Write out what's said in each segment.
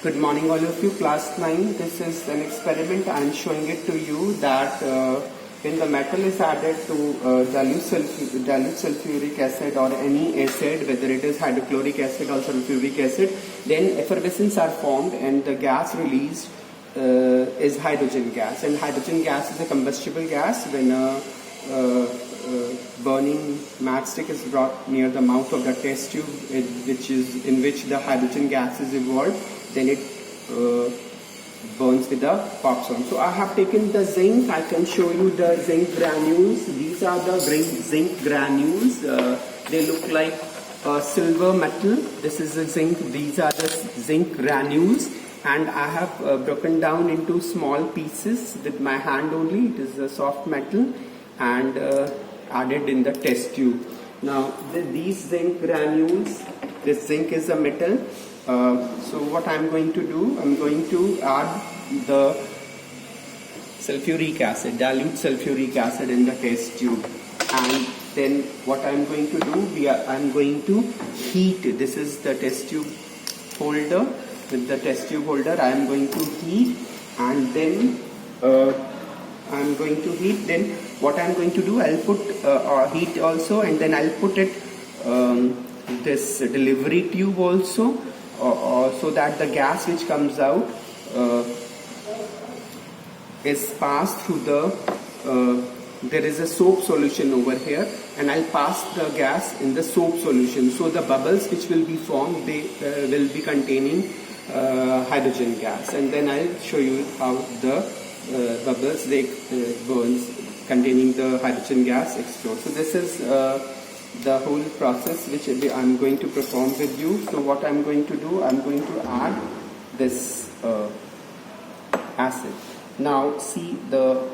Good morning all of you, class 9. This is an experiment. I am showing it to you that when the metal is added to dilute sulfuric acid or any acid, whether it is hydrochloric acid or sulfuric acid, then effervescence are formed and the gas released is hydrogen gas. And hydrogen gas is a combustible gas. When a burning matchstick is brought near the mouth of the test tube, in which the hydrogen gas is evolved, then it burns with a pop sound. So I have taken the zinc. I can show you the zinc granules. These are the zinc granules. They look like silver metal. This is the zinc. These are the zinc granules, and I have broken down into small pieces with my hand only. It is a soft metal and added in the test tube. Now these zinc granules, this zinc is a metal. So what I am going to do, I am going to add the sulfuric acid, dilute sulfuric acid in the test tube, and then what I am going to do, I am going to heat. This is the test tube holder. With the test tube holder I am going to heat, and then I am going to heat. Then what I am going to do, I will put heat also, and then I will put it this delivery tube also, so that the gas which comes out is passed through the there is a soap solution over here, and I'll pass the gas in the soap solution. So the bubbles which will be formed, they will be containing hydrogen gas, and then I'll show you how the bubbles they burns containing the hydrogen gas explode. So this is the whole process which I'm going to perform with you. So what I'm going to do, I'm going to add this acid. Now see,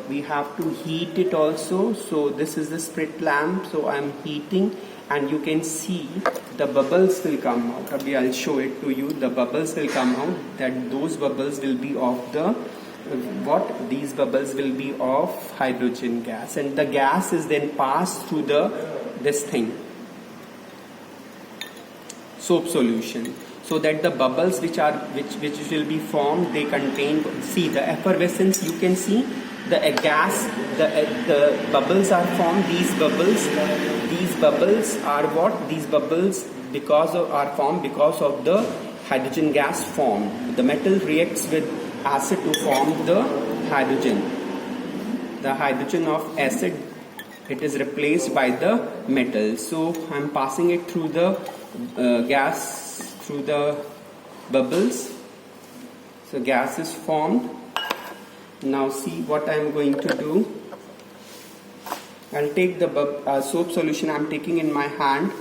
we have to heat it also. So this is the sprit lamp. So I'm heating, and you can see the bubbles will come out. I'll show it to you. The bubbles will come out. That those bubbles will be of the these bubbles will be of hydrogen gas, and the gas is then passed through this thing, soap solution, so that the bubbles which will be formed, they contain, see the effervescence, you can see the gas, the bubbles are formed. These bubbles are what? These bubbles are formed because of the hydrogen gas formed. The metal reacts with acid to form the hydrogen. The hydrogen of acid, it is replaced by the metal. So I am passing it through the gas, through the bubbles. So gas is formed. Now see what I am going to do. I'll take the soap solution I am taking in my hand,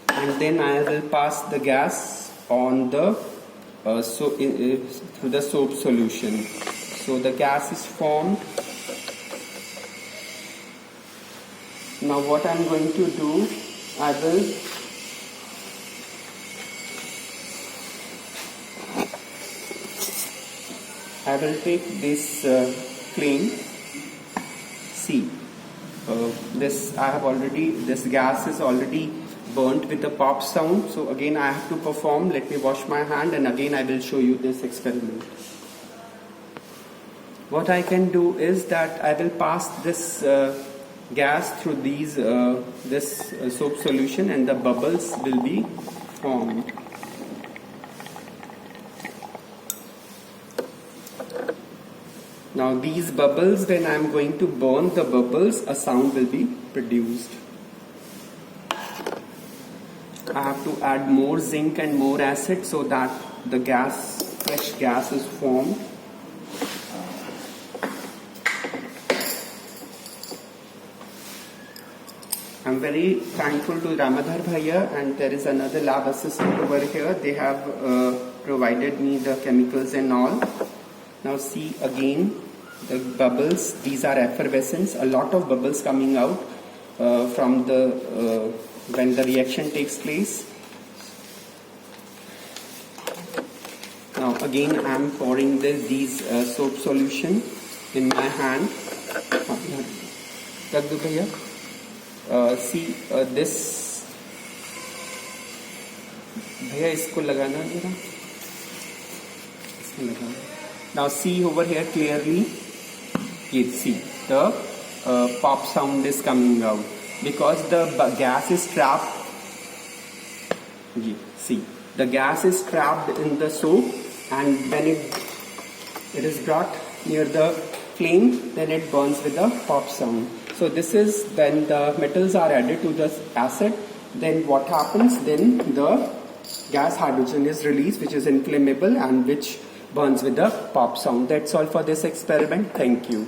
and then I will pass the gas on the through the soap solution. So the gas is formed. Now what I am going to do, I will take this flame. See, this gas is already burnt with the pop sound. So again I have to perform. Let me wash my hand, and again I will show you this experiment. What I can do is that I will pass this gas through this soap solution, and the bubbles will be formed. Now these bubbles, when I am going to burn the bubbles, a sound will be produced. I have to add more zinc and more acid so that the fresh gas is formed. I am very thankful to Ramadhar Bhaiya, and there is another lab assistant over here. They have provided me the chemicals and all. Now see again the bubbles. These are effervescence. A lot of bubbles coming out from when the reaction takes place. Now again I am pouring these soap solution in my hand. See this, भैया इसको लगाना जरा. Now see over here clearly. You see the pop sound is coming out because the gas is trapped. See, the gas is trapped in the soap, and when it is brought near the flame, then it burns with a pop sound. So this is when the metals are added to the acid. Then what happens? Then the gas hydrogen is released, which is inflammable and which burns with a pop sound. That's all for this experiment. Thank you.